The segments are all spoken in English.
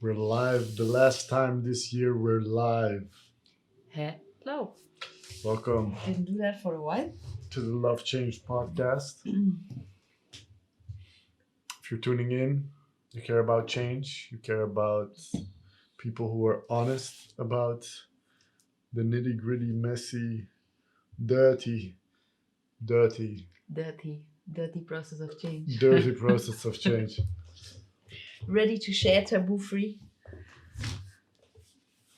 We're live. The last time this year we're live. Hello. Welcome Didn't do that for a while. to the Love Change podcast. If you're tuning in, you care about change, you care about people who are honest about the nitty gritty, messy, dirty, dirty, Dirty process of change. dirty process of change. Ready to share taboo-free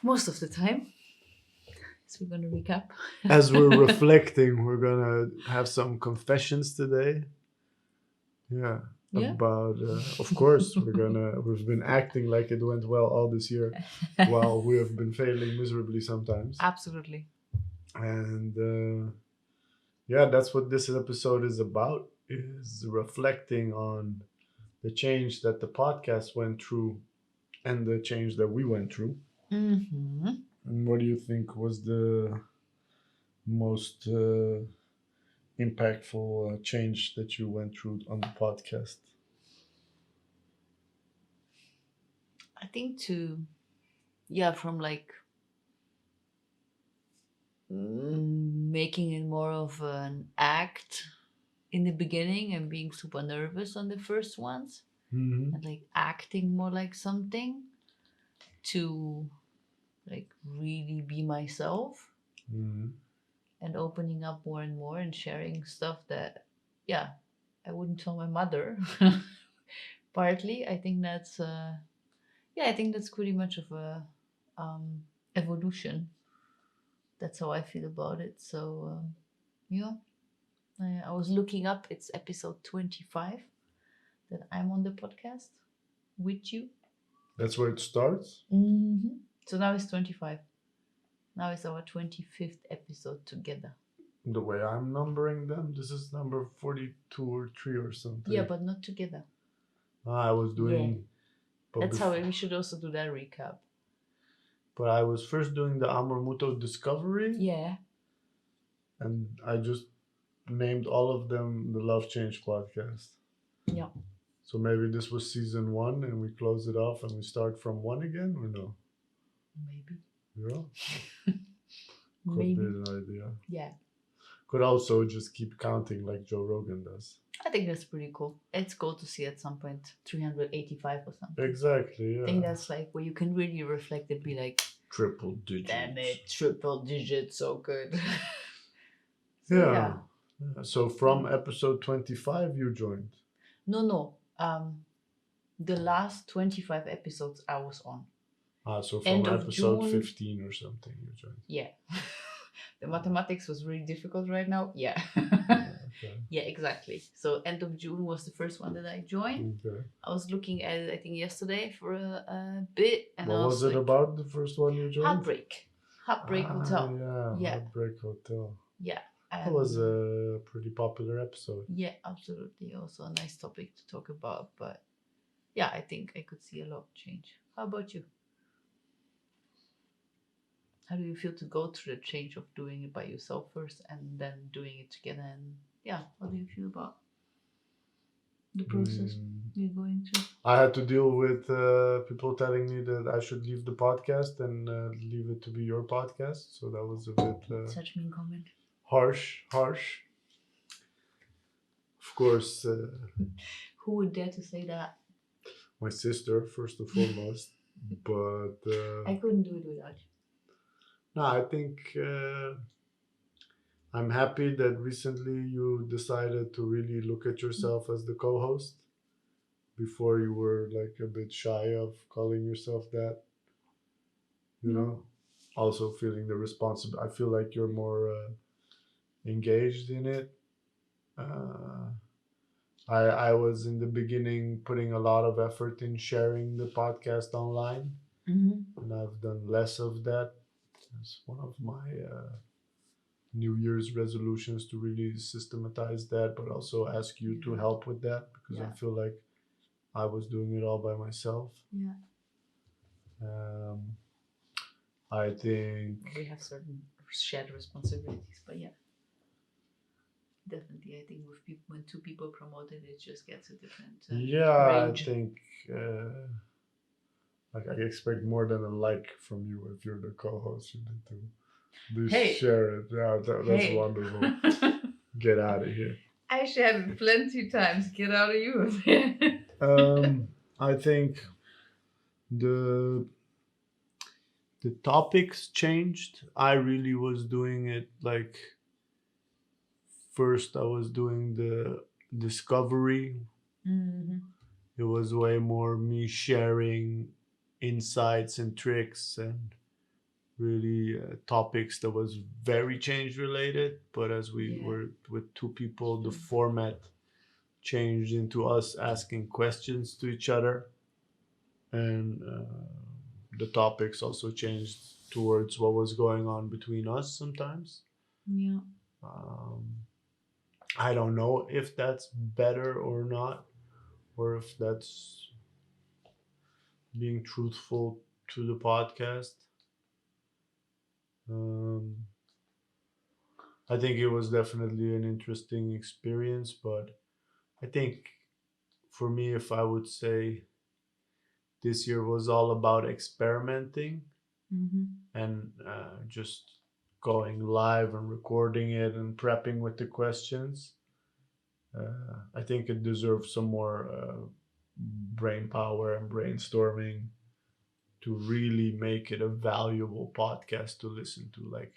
most of the time. So we're gonna recap. As we're reflecting, we're gonna have some confessions today. Yeah. Yeah. About of course we've been acting like it went well all this year while we have been failing miserably sometimes. Absolutely. And yeah, that's what this episode is about, is reflecting on the change that the podcast went through and the change that we went through. Mm-hmm. And what do you think was the most impactful change that you went through on the podcast? I think from like making it more of an act in the beginning and being super nervous on the first ones Mm-hmm. and like acting more like something to like really be myself Mm-hmm. and opening up more and more and sharing stuff that I wouldn't tell my mother. Partly I think that's I think that's pretty much of a evolution. That's how I feel about it. So yeah I was looking up, it's episode 25 that I'm on the podcast with you. That's where it starts. Mm-hmm. So now it's 25. Now it's our 25th episode together. The way I'm numbering them, this is number 42 or 3 or something. Yeah, but not together. I was doing. But That's how we should also do that recap. But I was first doing the Amor discovery, Yeah. and I just named all of them the Love Change podcast. Yeah. So maybe this was season 1, and we close it off, and we start from 1 again, or no? Maybe. Yeah. Could Maybe. be an idea. Yeah. Could also just keep counting like Joe Rogan does. I think that's pretty cool. It's cool to see at some point 385 or something. Exactly, yeah. I think that's like where you can really reflect and be like, triple digits. damn it, triple digits, so good. Yeah. So from episode 25 you joined? No. The last 25 episodes I was on. So from End of episode June, 15 or something you joined? Yeah. The mathematics was really difficult right now. Yeah. Okay. Yeah, exactly. So end of June was the first one that I joined. Okay. I was looking at it, I think, yesterday for a bit. And What was it like, about, the first one you joined? Heartbreak Hotel. Yeah, Heartbreak Hotel. Yeah. That was a pretty popular episode. Yeah, absolutely. Also a nice topic to talk about. But yeah, I think I could see a lot of change. How about you? How do you feel to go through the change of doing it by yourself first and then doing it together? And yeah, what do you feel about the process you're going through? I had to deal with people telling me that I should leave the podcast and leave it to be your podcast. So that was a bit such mean comment. Harsh. Of course. Who would dare to say that? My sister, first and foremost. But I couldn't do it without you. No, I think I'm happy that recently you decided to really look at yourself as the co-host. Before you were like a bit shy of calling yourself that. You know, also feeling the responsibility. I feel like you're more engaged in it. I was in the beginning putting a lot of effort in sharing the podcast online, and I've done less of that. It's one of my New Year's resolutions to really systematize that, but also ask you to help with that, because I feel like I was doing it all by myself. Yeah. I think we have certain shared responsibilities, but yeah, definitely. I think with people, when two people promote it, it just gets a different range. Like I expect more than a like from you if you're the co-host. You need to at least Hey, share it. Yeah, that's hey. wonderful. Get out of here. I shared it plenty times. Get out of you. I think the the topics changed. I really was doing it like first I was doing the discovery. Mm-hmm. It was way more me sharing insights and tricks and really topics that was very change related. But as we Yeah. were with two people, the format changed into us asking questions to each other, and the topics also changed towards what was going on between us sometimes. Yeah. Um, I don't know if that's better or not, or if that's being truthful to the podcast. Um, I think it was definitely an interesting experience, but I think for me, if I would say this year was all about experimenting Mm-hmm. and just going live and recording it and prepping with the questions. I think it deserves some more brain power and brainstorming to really make it a valuable podcast to listen to. Like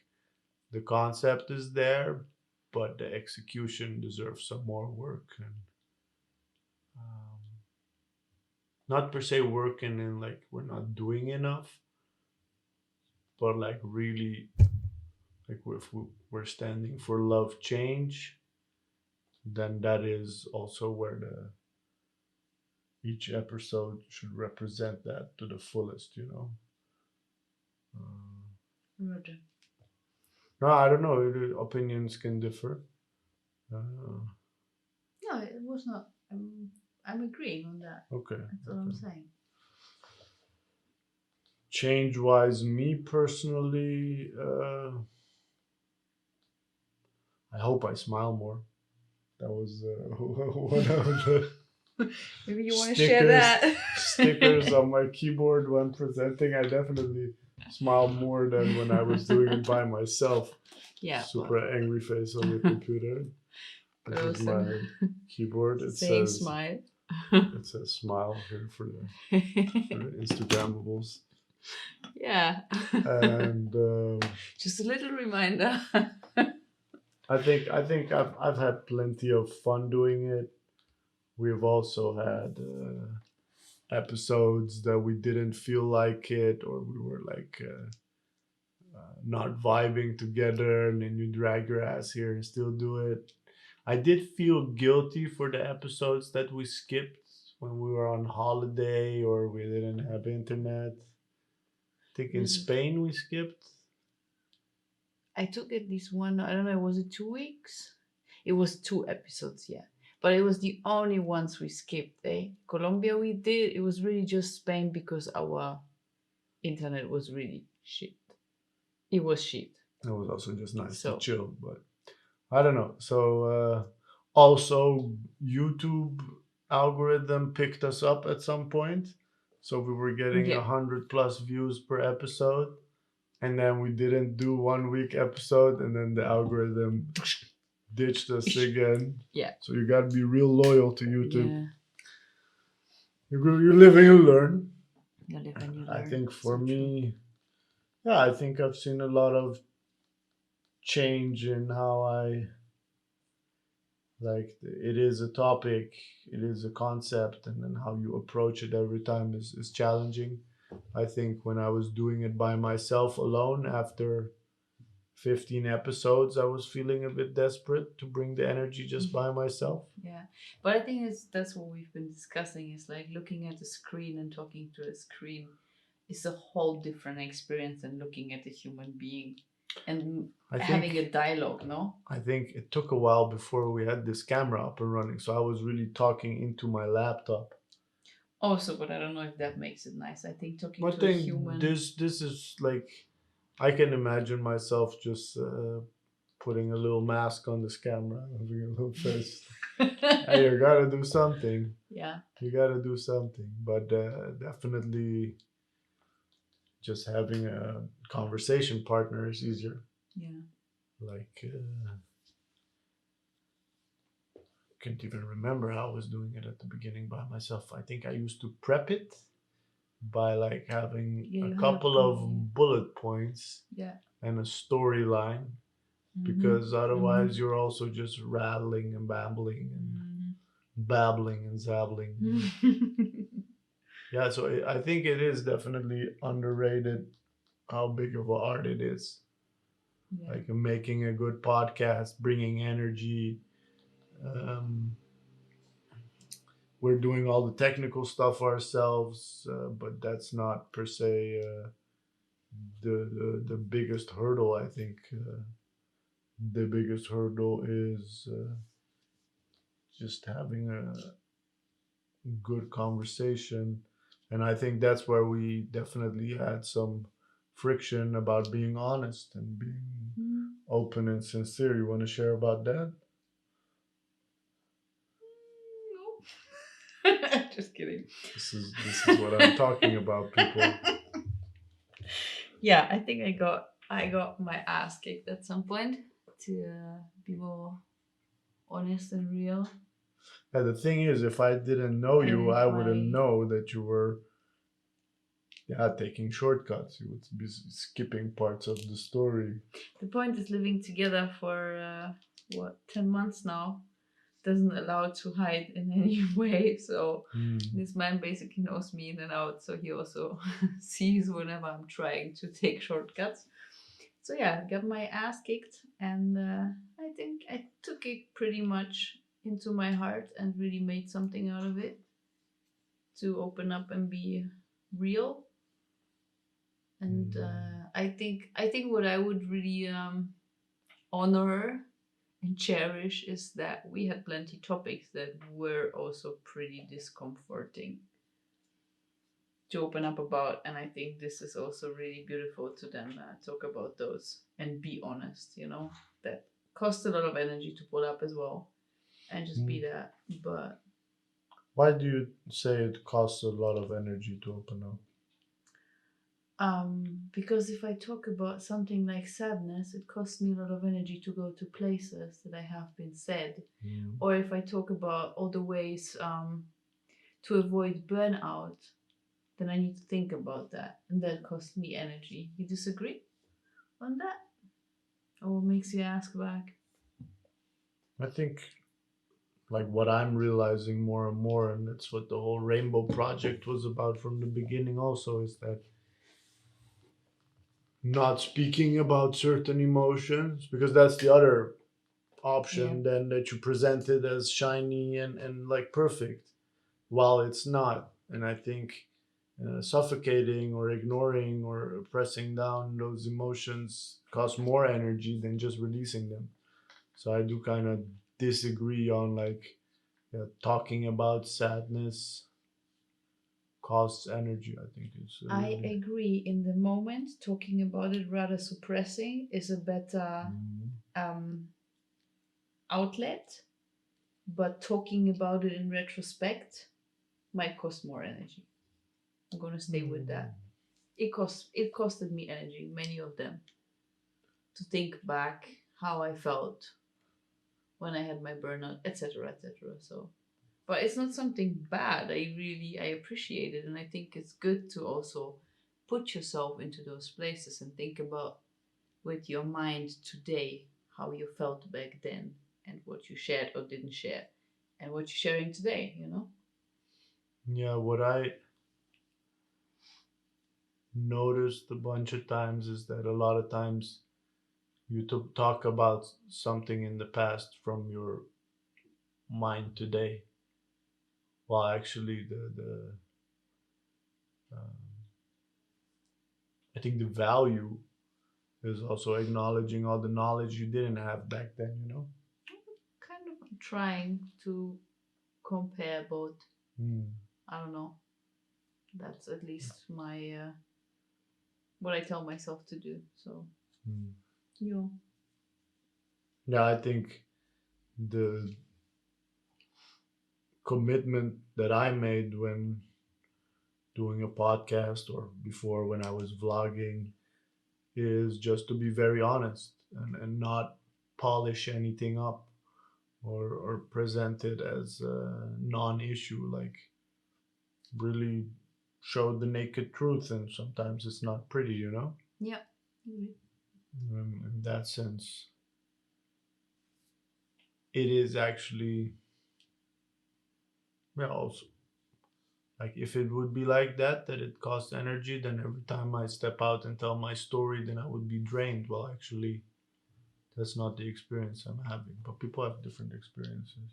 the concept is there, but the execution deserves some more work. And um, not per se working in like we're not doing enough, but like really like if we're standing for love change, then that is also where the each episode should represent that to the fullest, you know. Roger. No, I don't know. Opinions can differ. Uh, No, it was not. I'm agreeing on that. okay. That's what I'm saying. Change wise, me personally, I hope I smile more. That was one of the Maybe you want to share that. stickers on my keyboard when presenting. I definitely smile more than when I was doing it by myself. Yeah. Super angry face on the computer. This is my keyboard. It saying says smile. it says smile here for the Instagrammables. Yeah. And just a little reminder. I think I've had plenty of fun doing it. We've also had episodes that we didn't feel like it, or we were like not vibing together, and then you drag your ass here and still do it. I did feel guilty for the episodes that we skipped when we were on holiday or we didn't have internet. I think in Spain we skipped. I took at least one, I don't know, was it 2 weeks? It was 2 episodes, yeah. But it was the only ones we skipped, eh? Colombia we did, it was really just Spain because our internet was really shit. It was shit. It was also just nice to So, chill, but I don't know. So also YouTube algorithm picked us up at some point, so we were getting yeah. 100+ views per episode, and then we didn't do 1 week episode, and then the algorithm ditched us again. Yeah. So you got to be real loyal to YouTube. Yeah. You live and you learn. You live and you learn. I think for So me, yeah, I think I've seen a lot of change in how I like it is a topic, it is a concept, and then how you approach it every time is challenging. I think when I was doing it by myself alone after 15 episodes, I was feeling a bit desperate to bring the energy just by myself. Yeah, but I think that's what we've been discussing is like looking at the screen and talking to a screen is a whole different experience than looking at a human being and having a dialogue, no? I think it took a while before we had this camera up and running, so I was really talking into my laptop. Also, but I don't know if that makes it nice. I think talking I to a think human. this is like I can imagine myself just putting a little mask on this camera, having a little face. Hey, you gotta do something. Yeah. You gotta do something. But definitely, just having a conversation partner is easier. Yeah. Like, can't even remember how I was doing it at the beginning by myself. I think I used to prep it by like having Yeah, a you had couple to. of bullet points Yeah. and a storyline, Mm-hmm. because otherwise you're also just rattling and babbling and zabbling. Mm-hmm. Yeah, so I think it is definitely underrated how big of an art it is. Yeah. Like making a good podcast, bringing energy. Um, we're doing all the technical stuff ourselves, but that's not per se the biggest hurdle. I think the biggest hurdle is just having a good conversation, and I think that's where we definitely had some friction about being honest and being open and sincere. You want to share about that? No. Just kidding. This is what I'm talking about, people. Yeah, I think I got my ass kicked at some point to be more honest and real. And the thing is, if I didn't know And you, if I wouldn't I know that you were, yeah, taking shortcuts. You would be skipping parts of the story. the point is living together for what 10 months now doesn't allow to hide in any way. So Hmm. this man basically knows me in and out. So he also sees whenever I'm trying to take shortcuts. So yeah, I got my ass kicked, and I think I took it pretty much into my heart and really made something out of it to open up and be real. And I think what I would really honor and cherish is that we had plenty topics that were also pretty discomforting to open up about, and I think this is also really beautiful to then talk about those and be honest. That cost a lot of energy to pull up as well, and just be that. But Why do you say it costs a lot of energy to open up? because if I talk about something like sadness, it costs me a lot of energy to go to places that I have been said. Mm. Or if I talk about other ways to avoid burnout, then I need to think about that, and that costs me energy. You disagree on that? Or what makes you ask back? I think like what I'm realizing more and more, and that's what the whole Rainbow Project was about from the beginning. Also, is that not speaking about certain emotions, because that's the other Yeah. option then, that you present it as shiny and like perfect, while it's not. And I think suffocating or ignoring or pressing down those emotions costs more energy than just releasing them. So I do kind of disagree on like, yeah, talking about sadness costs energy. I think it's I really. agree. In the moment, talking about it rather suppressing is a better Mm. um, outlet, but talking about it in retrospect might cost more energy. I'm gonna stay with Mm. that. It costed me energy, many of them, to think back how I felt when I had my burnout, etc., etc. So, but it's not something bad. I appreciate it, and I think it's good to also put yourself into those places and think about with your mind today how you felt back then and what you shared or didn't share and what you're sharing today. Yeah, what I noticed a bunch of times is that a lot of times you talk about something in the past from your mind today, while actually the um, I think the value is also acknowledging all the knowledge you didn't have back then. Kind of trying to compare both. Mm. I don't know. That's at least my what I tell myself to do. So Mm. you. Yeah, I think the commitment that I made when doing a podcast or before when I was vlogging is just to be very honest and not polish anything up or present it as a non-issue, like really show the naked truth, and sometimes it's not pretty, you know. Yeah. Mhm. In that sense, it is actually, yeah, also like if it would be like that, that it costs energy, then every time I step out and tell my story, then I would be drained. Well, actually, that's not the experience I'm having, but people have different experiences.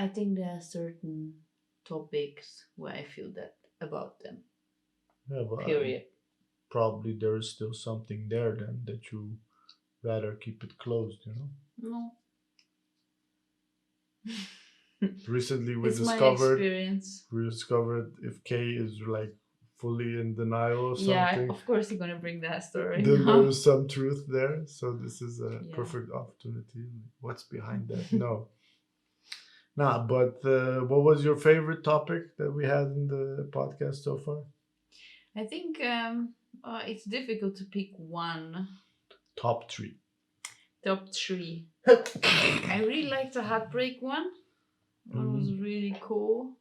I think there are certain topics where I feel that about them. Yeah, but Period. probably there is still something there then that you rather keep it closed, you know. No. Recently, It's my experience. we discovered if Kay is like fully in denial of Yeah, something, of course you're gonna bring that story then there now. is some truth there. So this is a Yeah. perfect opportunity. What's behind that? No, nah. But what was your favorite topic that we had in the podcast so far? I think it's difficult to pick one. Top three. Top three. I really liked the heartbreak one. One was Mhm. really cool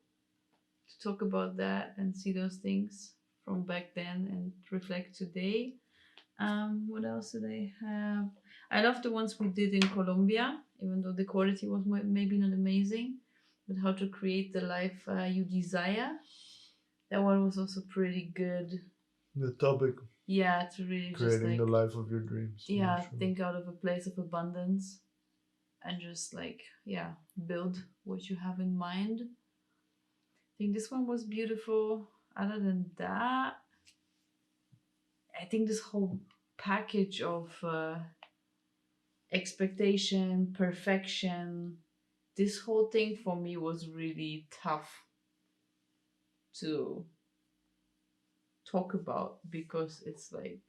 to talk about that and see those things from back then and reflect today. What else did I have? I love the ones we did in Colombia, even though the quality was maybe not amazing. But how to create the life you desire. That one was also pretty good. The topic, Yeah, to really just creating like, the life of your dreams. Yeah, yeah, sure. think out of a place of abundance and just like, yeah, build what you have in mind. I think this one was beautiful. Other than that, I think this whole package of expectation, perfection, this whole thing for me was really tough to talk about because it's like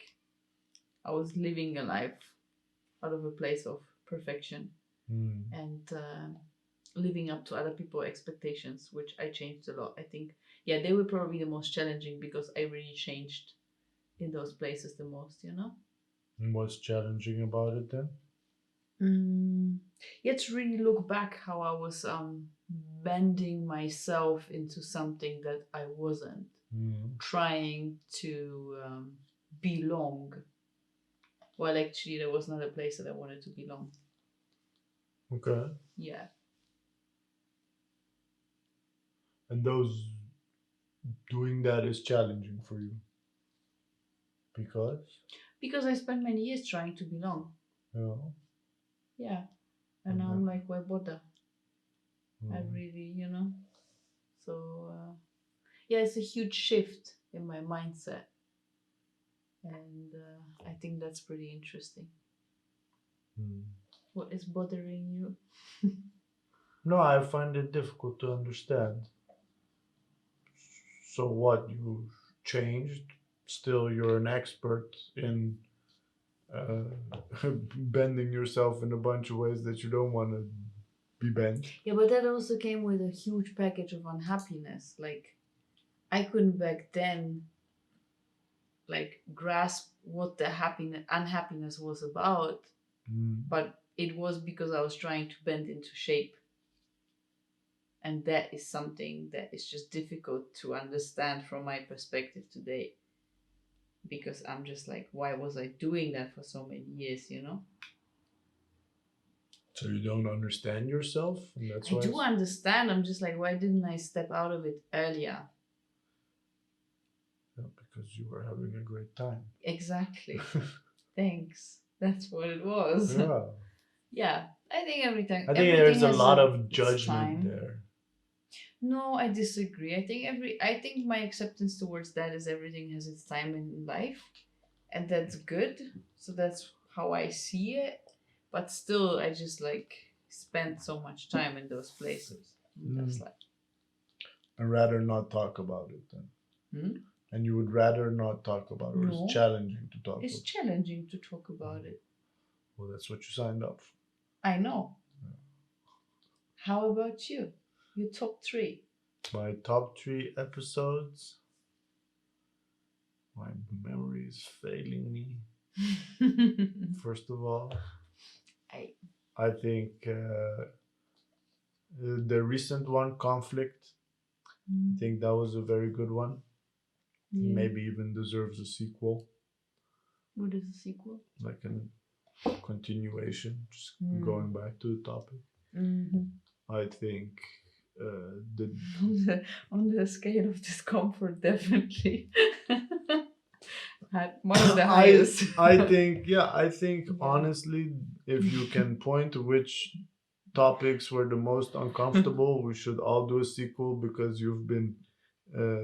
I was living a life out of a place of perfection Mm. and living up to other people's expectations, which I changed a lot. I think, yeah, they were probably the most challenging because I really changed in those places the most, you know? And what's challenging about it then? Yeah, to really look back how I was bending myself into something that I wasn't, Mm. trying to belong, while actually there was not a place that I wanted to belong. Okay. Yeah. And those doing that is challenging for you because, Because I spent many years trying to belong. you know. Yeah. And now I'm like, why bother? I Mm. really, you know? So, yeah, it's a huge shift in my mindset. And I think that's pretty interesting. Mm. What is bothering you? No, I find it difficult to understand. So what, you changed? Still, you're an expert in uh, bending yourself in a bunch of ways that you don't want to be bent. Yeah, but that also came with a huge package of unhappiness. Like, I couldn't back then, like, grasp what the unhappiness was about, Mm. but it was because I was trying to bend into shape. And that is something that is just difficult to understand from my perspective today. Because I'm just like, why was I doing that for so many years, you know? So you don't understand yourself, and that's I why. do understand. I'm just like, why didn't I step out of it earlier? Yeah, because you were having a great time. Exactly. Thanks. That's what it was. Yeah. Yeah. I think everything. I think Everything there's a has lot of its judgment time. there. No, I disagree. I think my acceptance towards that is everything has its time in life, and that's good. So that's how I see it. But still, I just like spent so much time in those places. And that's like, I'd rather not talk about it then. hmm? And you would rather not talk about it, or No. it's challenging to talk It's about. challenging to talk about it. Well, that's what you signed up for. I know. How about you? Your top three. My top 3 episodes. My memory is failing me. First of all, I I think the recent one, Conflict. I think that was a very good one. yeah. Maybe even deserves a sequel, What is the sequel? like a continuation, just going back to the topic. Mm-hmm. I think the On the scale of discomfort, definitely. Had one of the highest. I think Yeah. honestly, if you can point to which topics were the most uncomfortable, we should all do a sequel because you've been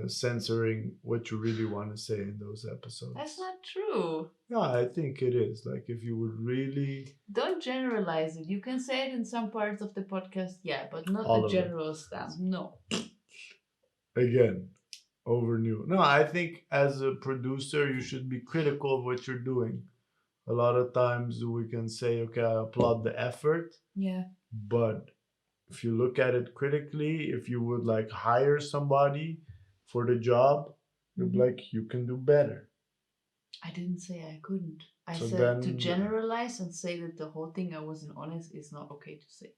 censoring what you really want to say in those episodes. That's not true. Yeah, I think it is. Like if you would really Don't generalize it. You can say it in some parts of the podcast, yeah, but not all the of it general stance. No. again over new. No, I think as a producer, you should be critical of what you're doing. A lot of times we can say, okay, I applaud the effort, Yeah. but if you look at it critically, if you would like hire somebody for the job, you'd be like, you can do better. I didn't say I couldn't. I So said to then, generalize and say that the whole thing I wasn't honest is not okay to say.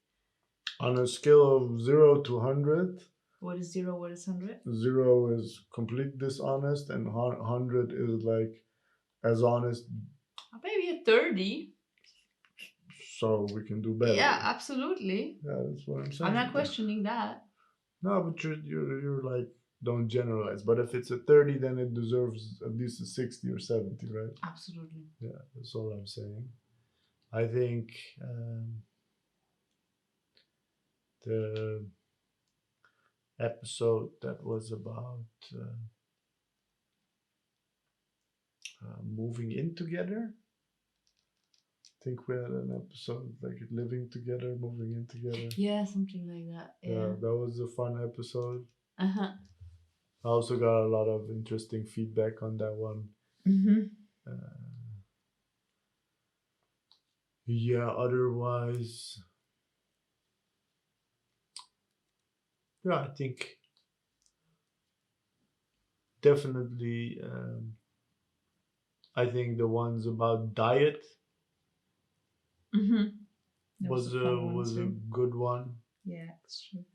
on a scale of 0 to 100, What is 0? What is 100? 0 is complete dishonest, and 100 is like as honest. Maybe a 30. So we can do better. Yeah, absolutely. Yeah, that's what I'm saying. I'm not questioning that. No, but you're like, don't generalize. But if it's a 30, then it deserves at least a 60 or 70, right? Absolutely. Yeah, that's all I'm saying. I think the episode that was about moving in together. I think we had an episode like living together, moving in together. Yeah, something like that. Yeah, that was a fun episode. Uh-huh. I also got a lot of interesting feedback on that one. Yeah, otherwise, yeah, I think definitely. I think the ones about diet was a good one. Yeah, it's true.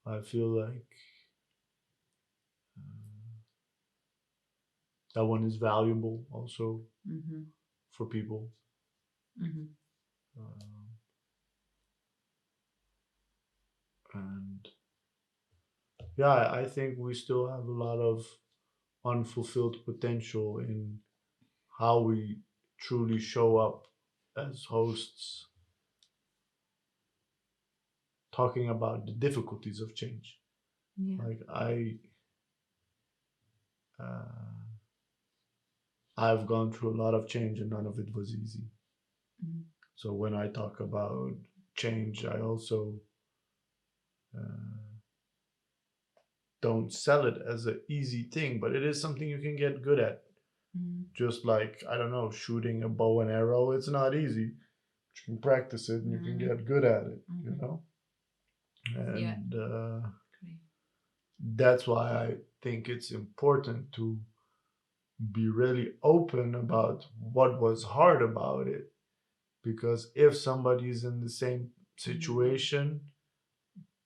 I feel like that one is valuable also for people. And yeah, I think we still have a lot of unfulfilled potential in how we truly show up as hosts, talking about the difficulties of change. Yeah. Like uh, I've gone through a lot of change and none of it was easy. So when I talk about change, I also don't sell it as an easy thing, but it is something you can get good at. Just like, I don't know, shooting a bow and arrow, it's not easy. You can practice it and you can get good at it, you know? And that's why I think it's important to be really open about what was hard about it. Because if somebody's in the same situation,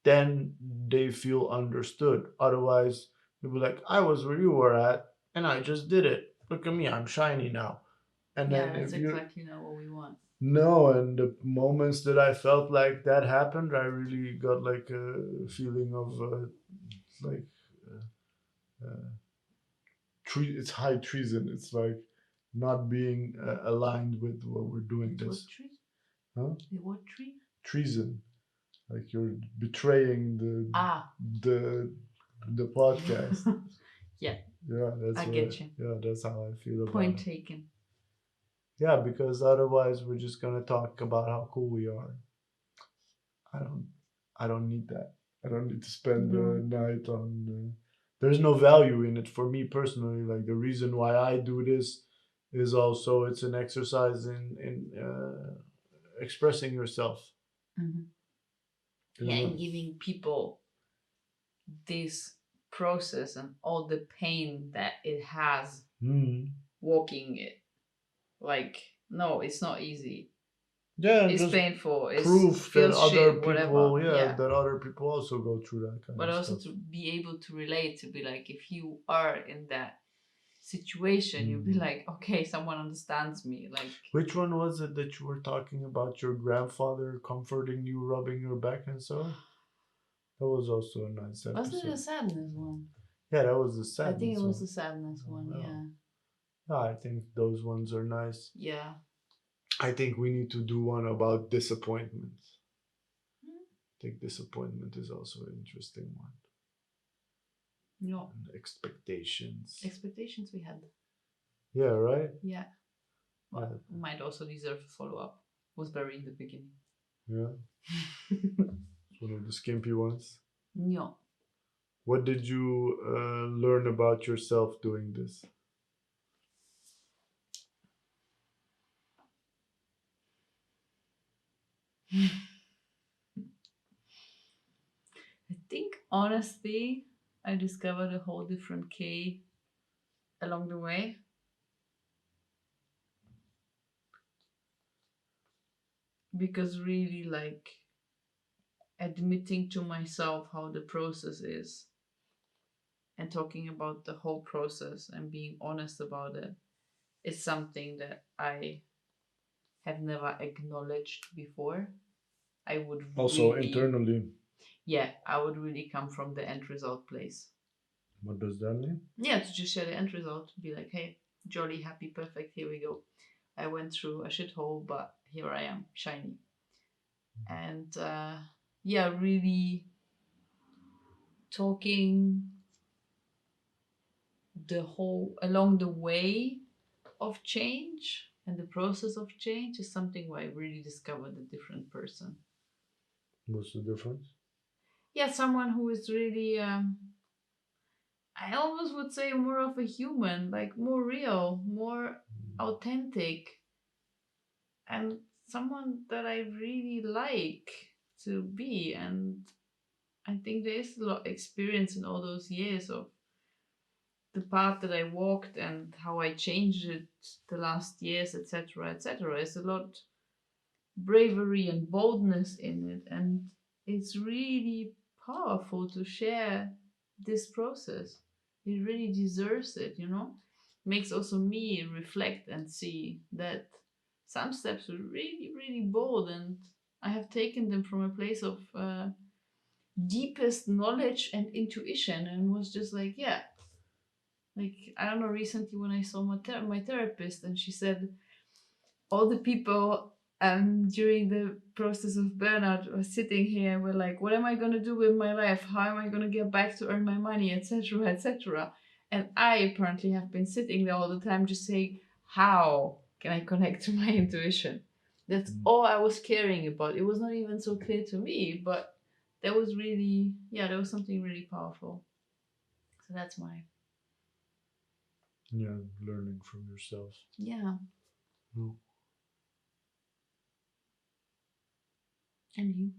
then they feel understood. Otherwise, they'll be like, I was where you were at and I just did it. Look at me, I'm shiny now. And yeah, then that's if you exactly not what we want. no, and the moments that I felt like that happened, I really got like a feeling of like it's high treason. It's like not being aligned with what we're doing. What This, tree? huh? The what tree? Treason. Like you're betraying the podcast. Yeah. Yeah, that's I what. get you. Yeah, that's how I feel about Point it. taken. Yeah, because otherwise we're just gonna talk about how cool we are. I don't. I don't need that. I don't need to spend the night on. There's no value in it for me personally. Like the reason why I do this is also it's an exercise in expressing yourself. Yeah, and giving people this process and all the pain that it has Mm. walking it. Like, no, it's not easy. Yeah, and It's just painful. It proof that feels other shit, whatever. people, yeah, Yeah. that other people also go through that kind But of also stuff. to be able to relate, to be like, if you are in that situation, you'll be Mm. like, okay, someone understands me. Like, Which one was it that you were talking about your grandfather comforting you, rubbing your back and so? That was also a nice wasn't it a episode. sadness one? Yeah, that was the I think sadness it was one. the sadness one. Yeah. Yeah. Yeah, I think those ones are nice. Yeah. I think we need to do one about disappointment. Hmm. I think disappointment is also an interesting one. No. And expectations. Expectations we had. Yeah, right? Yeah. Well, Yeah. might also deserve a follow up. Was very in the beginning. Yeah. It's one of the skimpy ones. No. What did you learn about yourself doing this? I think honestly, I discovered a whole different K along the way. Because really, like, admitting to myself how the process is and talking about the whole process and being honest about it is something that I have never acknowledged before. I would Also really, internally. yeah, I would really come from the end result place. What does that mean? Yeah, to just share the end result, be like, hey, jolly, happy, perfect, here we go. I went through a shithole, but here I am, shiny. And yeah, really talking the whole along the way of change and the process of change is something where I really discovered a different person. What's the difference? Yeah, someone who is really, I almost would say more of a human, like more real, more authentic, and someone that I really like to be. And I think there is a lot of experience in all those years of the path that I walked and how I changed it the last years, etc., etc. There's a lot bravery and boldness in it, and it's really powerful to share this process. It really deserves it, you know. Makes also me reflect and see that some steps were really, really bold, and I have taken them from a place of deepest knowledge and intuition, and was just like, yeah, like I don't know. Recently, when I saw my therapist, and she said all the people during the process of burnout were sitting here and were like, what am I going to do with my life? How am I going to get back to earn my money, etc., etc.? And I apparently have been sitting there all the time just saying, how can I connect to my intuition? That's all I was caring about. It was not even so clear to me, but that was really, yeah, there was something really powerful. So that's my, Yeah, learning from yourself. yeah. No. And you?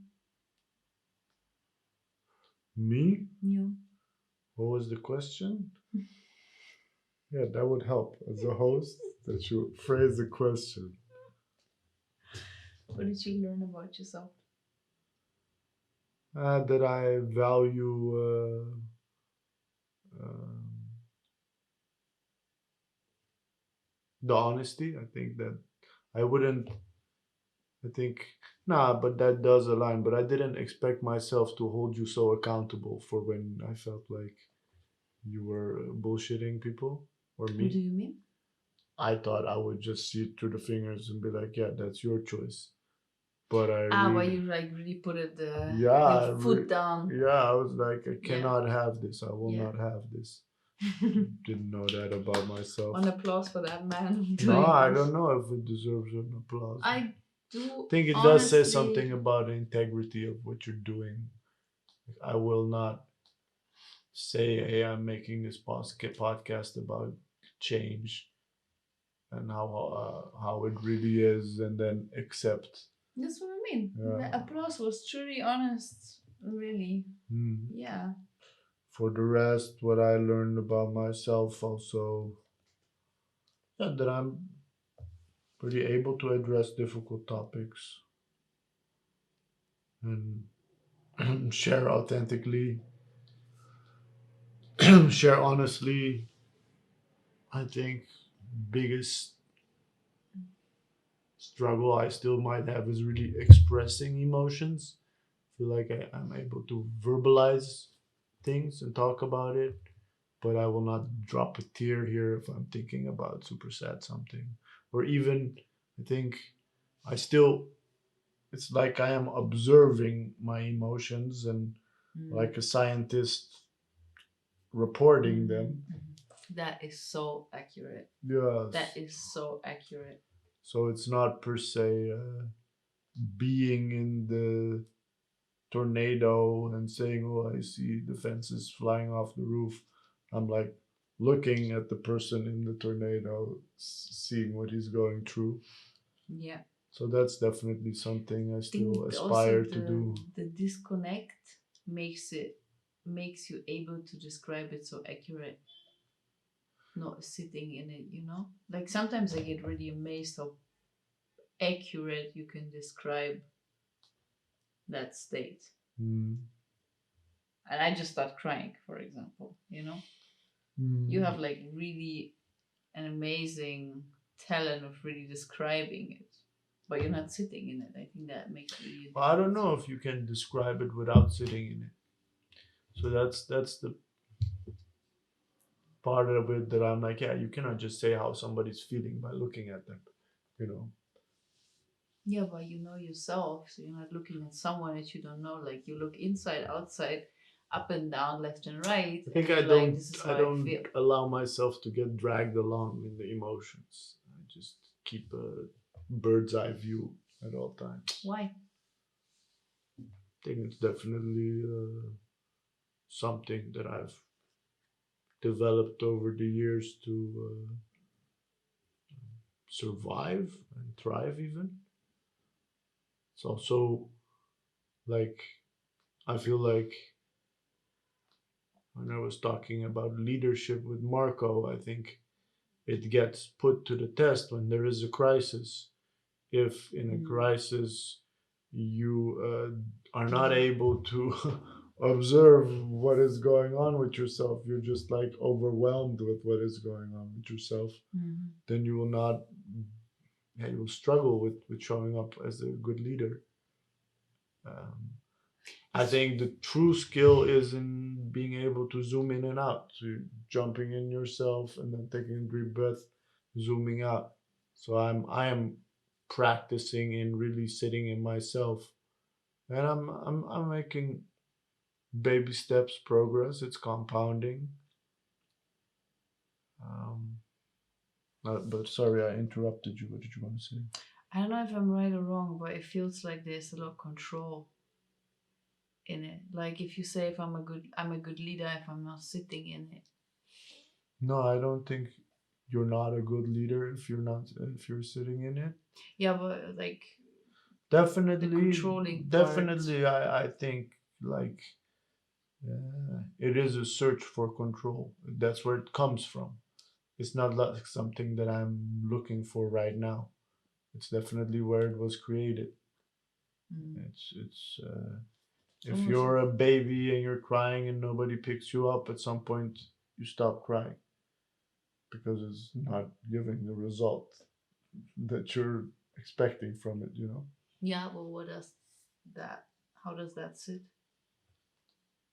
Me? You? What was the question? Yeah, that would help as a host that you phrase the question. What did you learn about yourself? That I value um, the honesty. I think that I wouldn't. I think nah, but that does align. But I didn't expect myself to hold you so accountable for when I felt like you were bullshitting people or What do me. you mean? I thought I would just see it through the fingers and be like, yeah, that's your choice. But I Ah, but really, you like really put it yeah, your foot down. yeah, I was like, I Yeah. cannot have this. I will Yeah. not have this. Didn't know that about myself. An applause for that man No, doing I this. don't know if it deserves an applause. I do I think it does say something honestly. about the integrity of what you're doing. I will not say, hey, I'm making this podcast about change and how it really is, and then accept. That's what I mean. Yeah. The applause was truly honest. Really. Mm. Yeah. For the rest, what I learned about myself also, yeah, that I'm pretty able to address difficult topics and share authentically, share honestly. I think biggest struggle I still might have is really expressing emotions. Feel like I'm able to verbalize things and talk about it, but I will not drop a tear here if I'm thinking about super sad something. Or even, I think I still, it's like I am observing my emotions and Mm. like a scientist reporting them. Mhm. That is so accurate. That Yes. is so accurate. So it's not per se being in the tornado and saying, "Oh, I see the fences flying off the roof." I'm like looking at the person in the tornado, seeing what he's going through. Yeah. So that's definitely something I I still think also aspire to do. the disconnect makes you able to describe it so accurate, not sitting in it, you know? Like sometimes I get really amazed how accurate you can describe that state. Mm. And I just start crying, for example, you know? You Mm. have like really an amazing talent of really describing it, but you're not sitting in it. I think that makes really a Well, I don't difference. know if you can describe it without sitting in it. So that's the part of it that I'm like, yeah, you cannot just say how somebody's feeling by looking at them, you know. Yeah, but you know yourself, so you're not looking at someone that you don't know. Like you look inside, outside, up and down, left and right, I and think you're like, this is I how I don't feel. allow myself to get dragged along in the emotions. I just keep a bird's eye view at all times. Why? I think it's definitely something that I've developed over the years to survive and thrive. Even it's also like I feel like when I was talking about leadership with Marco, I think it gets put to the test when there is a crisis. If in a Mm. crisis you are not able to observe what is going on with yourself, you're just like overwhelmed with what is going on with yourself, Mhm. then you will not, yeah, you will struggle with showing up as a good leader. Um, I think the true skill is in being able to zoom in and out, to jumping in yourself and then taking a deep breath, zooming out. So I am practicing in really sitting in myself, and I'm making baby steps progress. It's compounding. Um, but sorry, I interrupted you. What did you want to say? I don't know if I'm right or wrong, but it feels like there's a lot of control in it. Like if you say if I'm a good leader if I'm not sitting in it. No, I don't think you're not a good leader if you're sitting in it. Yeah, but like the Definitely, controlling part. definitely. I think like it is a search for control. That's where it comes from. It's not like something that I'm looking for right now. It's definitely where it was created. Mm. It's if Almost. you're a baby and you're crying and nobody picks you up, at some point you stop crying because it's not giving the result that you're expecting from it. You know. Yeah, well, what does that? How does that sit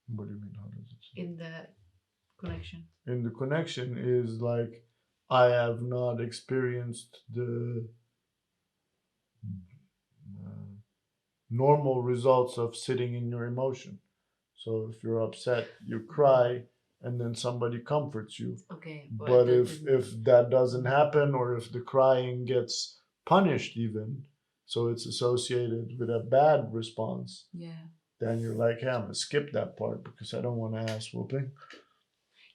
What do you mean? How does it? in that connection? And the connection is like I have not experienced the uh, normal results of sitting in your emotion. So if you're upset, you cry, and then somebody comforts you. Okay, but But that if didn't. that doesn't happen, or if the crying gets punished, even so, it's associated with a bad response. Yeah. Then you're like, hey, I'm gonna skip that part because I don't want to ass whooping.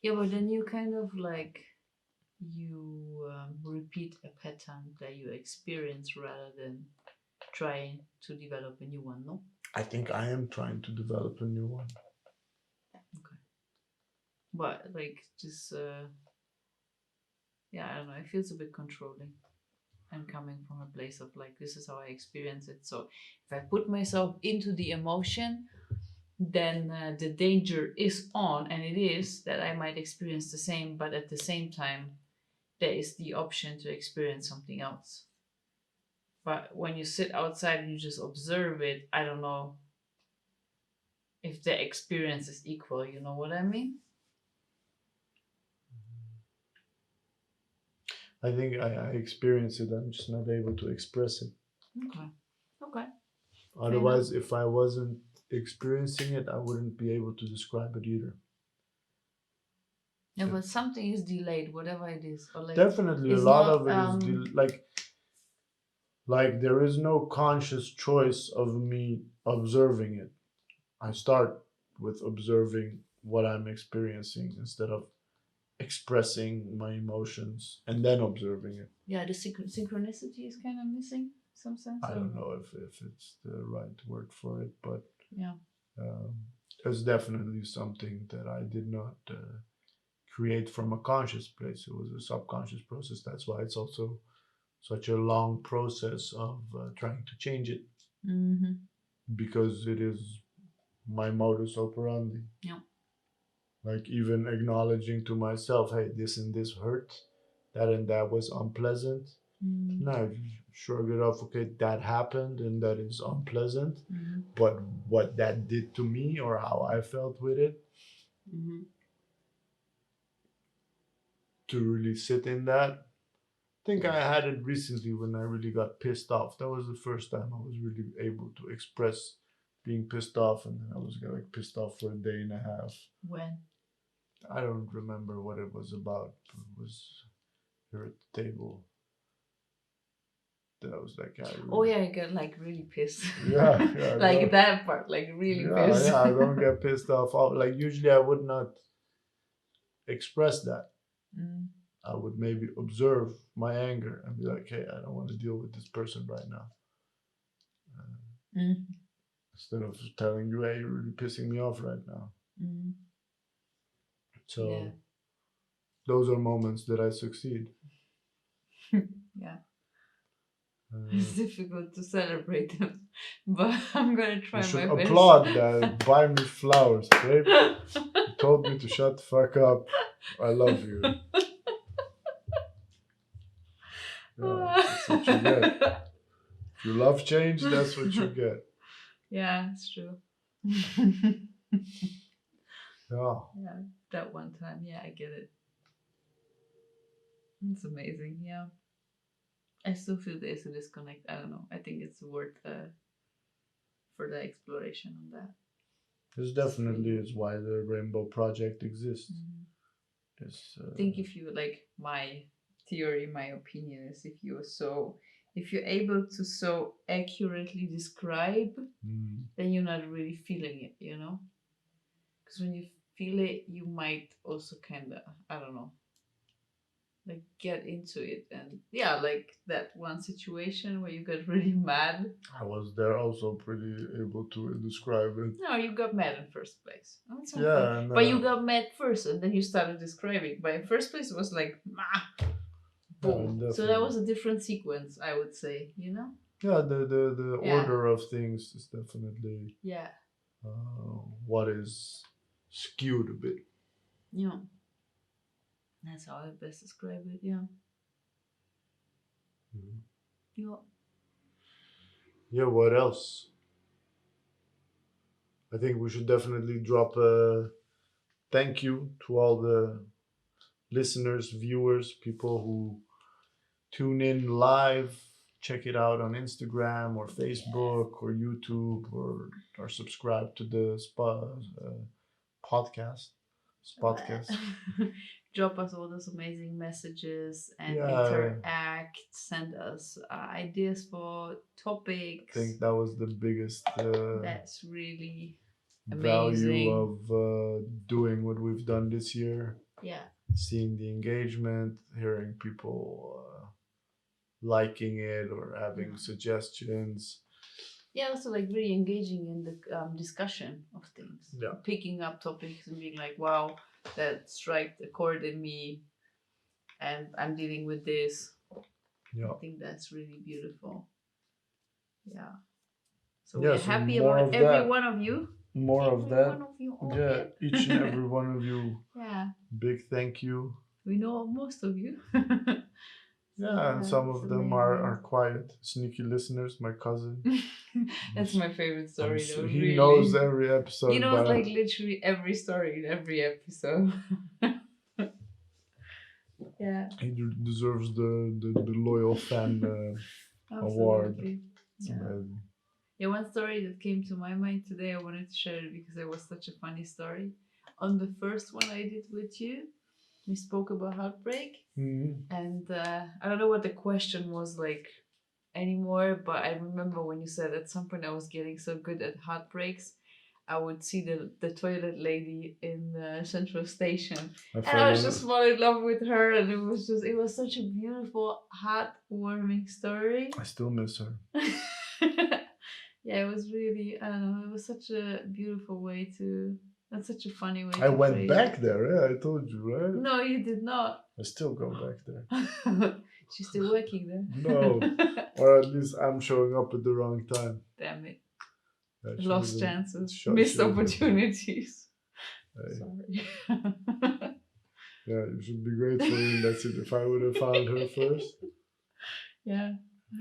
Yeah, but then you kind of like you repeat a pattern that you experience rather than trying to develop a new one. No. I think I am trying to develop a new one. Okay. But like just yeah, I don't know. It feels a bit controlling. And coming from a place of like, this is how I experience it. So if I put myself into the emotion, then the danger is on, and it is that I might experience the same, but at the same time, there is the option to experience something else. But when you sit outside and you just observe it, I don't know if the experience is equal. You know what I mean? I think I experience it. I'm just not able to express it. Okay. Okay. Otherwise, if I wasn't experiencing it, I wouldn't be able to describe it either. Yeah, but something is delayed, whatever it is, or like Definitely, a it's lot not. of it is like there is no conscious choice of me observing it. I start with observing what I'm experiencing instead of expressing my emotions and then observing it. Yeah, the synchronicity is kind of missing some sense. I don't know if it's the right word for it, but Yeah. um, it's definitely something that I did not create from a conscious place. It was a subconscious process. That's why it's also such a long process of trying to change it Mm-hmm. because it is my modus operandi. Yeah. Like even acknowledging to myself, hey, this and this hurt, that and that was unpleasant. Mm-hmm. No, shrug it off. Okay, that happened and that is unpleasant. Mm-hmm. But what that did to me or how I felt with it, Mm-hmm. to really sit in that. I think I had it recently when I really got pissed off. That was the first time I was really able to express being pissed off, and then I was like pissed off for a day and a half. When? I don't remember what it was about. It was here at the table. That was like, Oh yeah, I get like really pissed. Yeah, yeah, like yeah. that part, like really Yeah, pissed. yeah. I don't get pissed off. Like usually, I would not express that. Mm. I would maybe observe my anger and be like, "Hey, I don't want to deal with this person right now." Mm. Instead of telling you, "Hey, you're really pissing me off right now." Mm. So Yeah. those are moments that I succeed. Yeah. Uh, It's difficult to celebrate them, but I'm gonna try you should my best. applaud that. Buy me flowers, babe. You told me to shut the fuck up. I love you. Yeah, that's what you get. If you love change, that's what you get. Yeah, it's true. Yeah. Yeah, that one time. Yeah, I get it. It's amazing. Yeah. I still feel there's a disconnect. I don't know. I think it's worth further exploration on that. This definitely is why the Rainbow Project exists. I think if you like my theory, my opinion is if you're able to so accurately describe, then you're not really feeling it, you know? Because when you feel it, you might also kind of, I don't know, like get into it. And yeah, like that one situation where you got really mad. I was there also pretty able to describe it. No, you got mad in first place. Oh, it's okay. Yeah, and, but you got mad first, and then you started describing. But in first place, it was like, boom. Yeah, So that was a different sequence, I would say. You know? Yeah, the Yeah. order of things is definitely Yeah. what is skewed a bit. Yeah. That's how I best describe it. Yeah. Yeah. Yeah, what else? I think we should definitely drop a thank you to all the listeners, viewers, people who tune in live. Check it out on Instagram or Facebook or YouTube or subscribe to the podcast. Podcast. Drop us all those amazing messages and Yeah. interact. Send us ideas for topics. I think that was the biggest That's really value amazing. of doing what we've done this year. Yeah. Seeing the engagement, hearing people liking it or having suggestions. Yeah, also like really engaging in the discussion of things. Yeah. Picking up topics and being like, wow, that strike a chord in me, and I'm dealing with this. Yeah. I think that's really beautiful. Yeah. So Yeah, we're so happy more about of every that. one of you. More of Every that. one of you. Oh, Yeah, each and every one of you. Yeah. Big thank you. We know most of you. Yeah, and some it's of them are quiet, sneaky listeners. My cousin. That's my favorite story, though. He Really. knows every episode. He knows like literally every story in every episode. Yeah. He deserves the loyal fan award. Yeah. Yeah, one story that came to my mind today, I wanted to share it because it was such a funny story. On the first one I did with you, we spoke about heartbreak, and I don't know what the question was like anymore, but I remember when you said at some point I was getting so good at heartbreaks, I would see the toilet lady in the central station, and I was just fall in love with her, and it was such a beautiful, heartwarming story. I still miss her. Yeah, it was really, I don't know, it was such a beautiful way to, that's such a funny way I to went phrase back it. there, yeah, I told you, right? No, you did not. I still go back there. She's still working there. No, or at least I'm showing up at the wrong time. Damn it. Yeah, Lost chances, missed opportunities. Sorry. Yeah, you should be grateful in that situation. If I would have found her first. Yeah,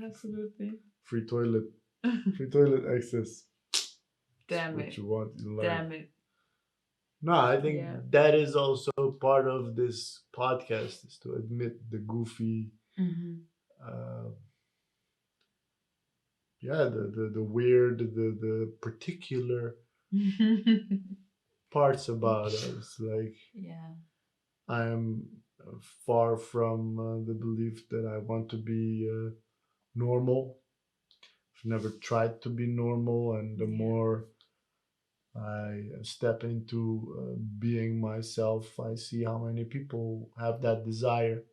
absolutely. Free toilet access. Damn what it. you want in life. Damn it. No, I think that is also part of this podcast, is to admit the goofy, the weird, the particular parts about us. Like, I am far from the belief that I want to be normal. I've never tried to be normal, and the more I step into being myself, I see how many people have that desire.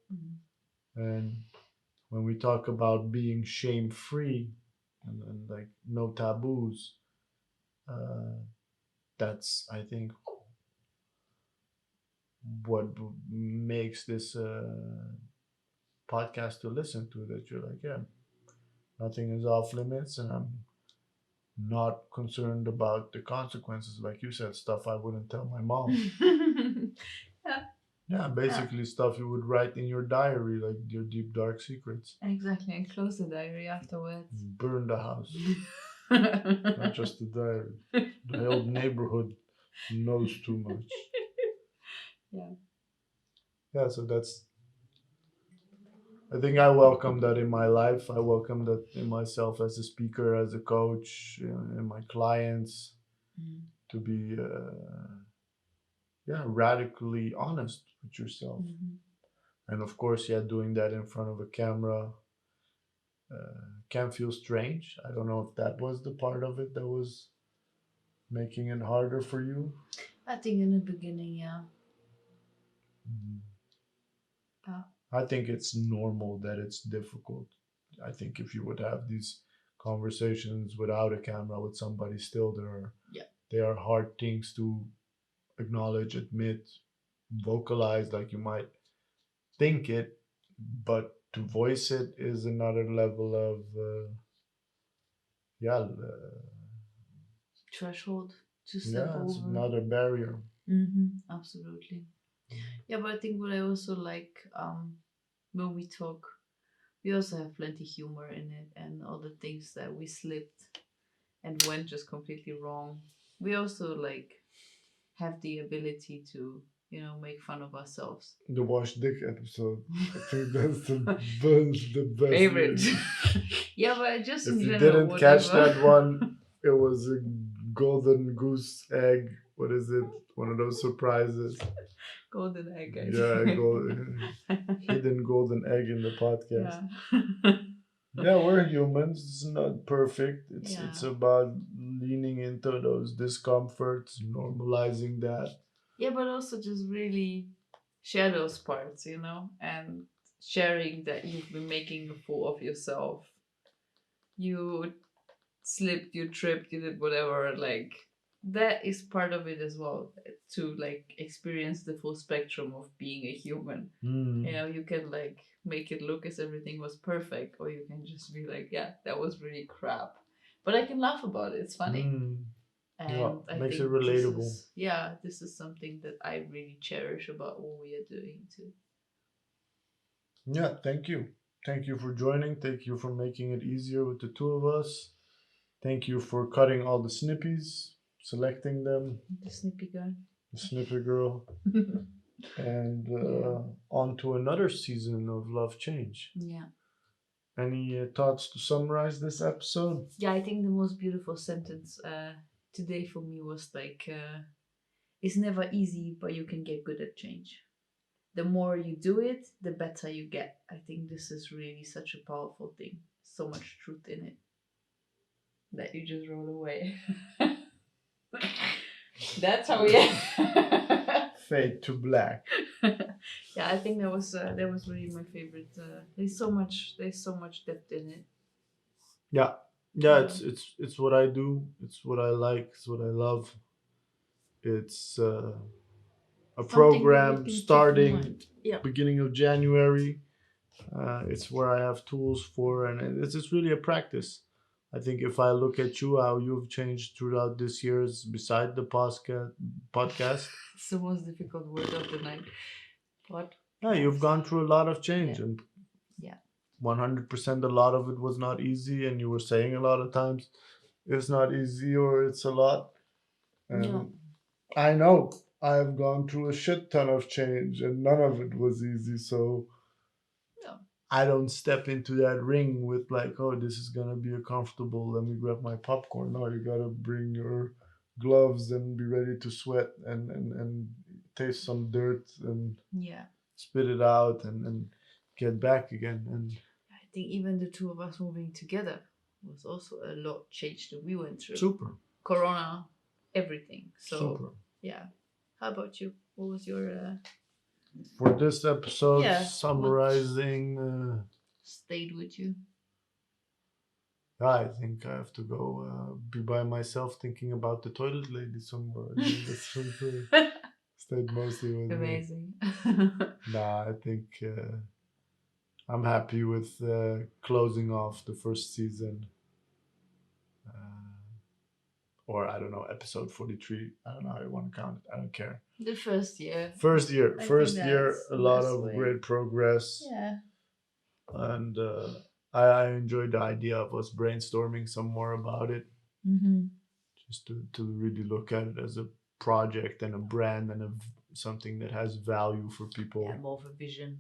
And when we talk about being shame free and like no taboos, that's, I think, what makes this podcast to listen to. That you're like, yeah, nothing is off limits, and I'm not concerned about the consequences. Like you said, stuff I wouldn't tell my mom. Yeah, basically stuff you would write in your diary, like your deep dark secrets. Exactly, and close the diary afterwards. Burn the house. Not just the diary. The whole neighborhood knows too much. Yeah, so that's, I think I welcome that in my life. I welcome that in myself as a speaker, as a coach, in my clients, to be radically honest with yourself. And of course, doing that in front of a camera can feel strange. I don't know if that was the part of it that was making it harder for you. I think in the beginning, yeah. I think it's normal that it's difficult. I think if you would have these conversations without a camera with somebody still, they are hard things to acknowledge, admit, vocalize. Like, you might think it, but to voice it is another level of threshold to step over. It's another barrier. Absolutely. Yeah, but I think what I also like, when we talk, we also have plenty humor in it, and all the things that we slipped and went just completely wrong. We also like have the ability to, make fun of ourselves. The wash dick episode. I think that's the best favorite. Yeah, but just if in you general, didn't catch that one, it was a golden goose egg. What is it? One of those surprises. Golden egg. Hidden golden egg in the podcast. Yeah, we're humans. It's not perfect. It's about leaning into those discomforts, normalizing that. Yeah, but also just really share those parts, and sharing that you've been making a fool of yourself. You slipped, you tripped, you did whatever, like, that is part of it as well, to like experience the full spectrum of being a human. Mm. You know, you can like make it look as everything was perfect, or you can just be like, yeah, that was really crap. But I can laugh about it. It's funny. Mm. Yeah, And I makes it think relatable. this is something that I really cherish about what we are doing too. Yeah, thank you. Thank you for joining. Thank you for making it easier with the two of us. Thank you for cutting all the snippies, selecting them, The snippy guy. the snippy girl, and Yeah. on to another season of Love Change. Yeah. Any thoughts to summarize this episode? Yeah, I think the most beautiful sentence today for me was like, it's never easy, but you can get good at change. The more you do it, the better you get. I think this is really such a powerful thing. So much truth in it that you just roll away. That's how we. Fade to black. Yeah, I think that was really my favorite. There's so much depth in it. Yeah, yeah. It's what I do. It's what I like. It's what I love. It's a Something that you program can keep in starting mind. Yeah. beginning of January. It's where I have tools for, and it's really a practice. I think if I look at you, how you've changed throughout this year's, beside the podcast, It's the most difficult word of the night. What? yeah, you've gone through a lot of change, Yeah. and Yeah. 100% a lot of it was not easy, and you were saying a lot of times it's not easy or it's a lot. And No. I know I've gone through a shit ton of change, and none of it was easy. So No. I don't step into that ring with like, oh, this is gonna be a comfortable. Let me grab my popcorn. No, you gotta bring your gloves and be ready to sweat and taste some dirt and Yeah. spit it out and get back again. And I think even the two of us moving together was also a lot change that we went through. super, Corona, everything. So super. yeah. How about you? What was your For this episode, Yeah, summarizing, stayed with you? I think I have to go be by myself thinking about the toilet lady somewhere. I think that's something stayed mostly with me. Amazing. Nah, I think I'm happy with closing off the first season. Or I don't know, episode 43. I don't know how you want to count it. I don't care. The first year. First year. I First think year, that's a the lot best of way. great progress. Yeah. And I enjoyed the idea of us brainstorming some more about it. Mm-hmm. Just to really look at it as a project and a brand and something that has value for people. Yeah, more of a vision.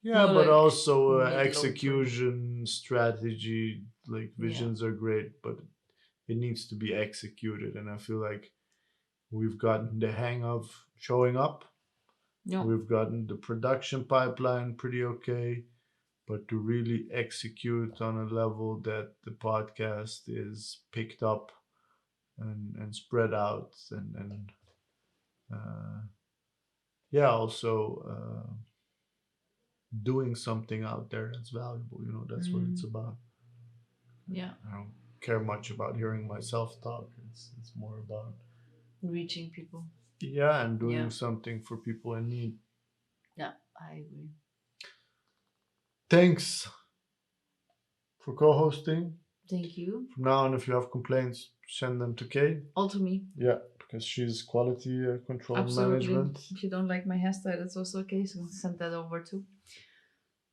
Yeah, More but like also mid-long term. execution strategy. Like visions are great, but it needs to be executed. And I feel like we've gotten the hang of showing up. Yeah. We've gotten the production pipeline pretty okay, but to really execute on a level that the podcast is picked up and spread out and yeah, also doing something out there that's valuable. You know, that's what it's about. Yeah. I don't care much about hearing myself talk. It's more about Reaching people. yeah, and doing something for people in need. Yeah, I agree. Thanks for co-hosting. Thank you. From now on, if you have complaints, send them to Kay. All to me. Yeah, because she's quality control Absolutely. management. If you don't like my hairstyle, that's also okay. So send that over too.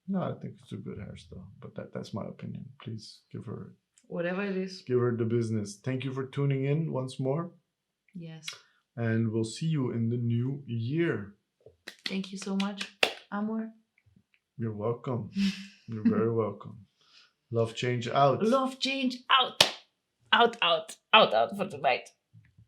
No, I think it's a good hairstyle, but that's my opinion. Please give her whatever it is. Give her the business. Thank you for tuning in once more. Yes. And we'll see you in the new year. Thank you so much, Amor. You're welcome. You're very welcome. Love change out. Love change out. Out for tonight.